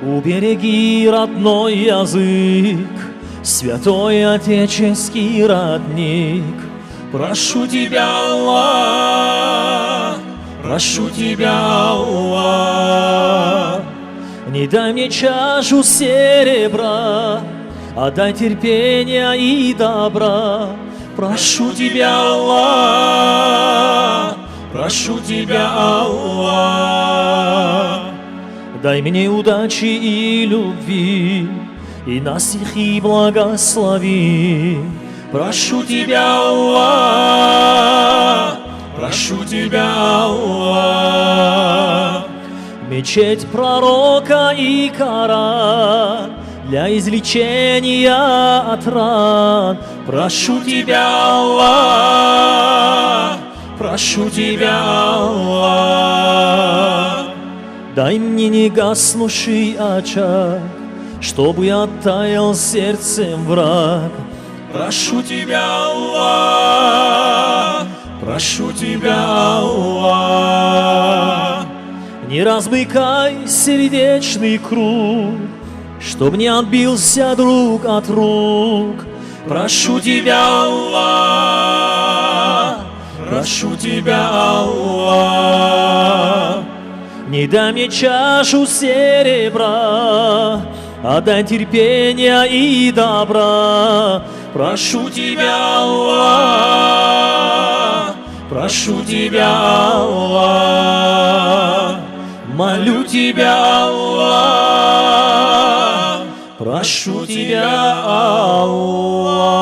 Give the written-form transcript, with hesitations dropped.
Убереги родной язык, святой отеческий родник. Прошу тебя, Аллах, прошу тебя, Аллах, не дай мне чашу серебра, отдай терпения и добра. Прошу тебя, Аллах, прошу тебя, Аллах, дай мне удачи и любви, и нас стихи благослови. Прошу тебя, Аллах, прошу тебя, Аллах, мечеть пророка и Коран для излечения от ран. Прошу тебя, Аллах, прошу тебя, Аллах, дай мне негаснувший очаг, чтобы оттаял сердцем враг. Прошу тебя, Аллах, прошу тебя, Аллах, не размыкай сердечный круг, чтоб не отбился друг от рук. Прошу тебя, Аллах, прошу тебя, Аллах, не дай мне чашу серебра, отдай терпения и добра. Прошу тебя, Аллах, прошу тебя, Аллах, молю тебя, Аллах, прошу тебя, Аллах.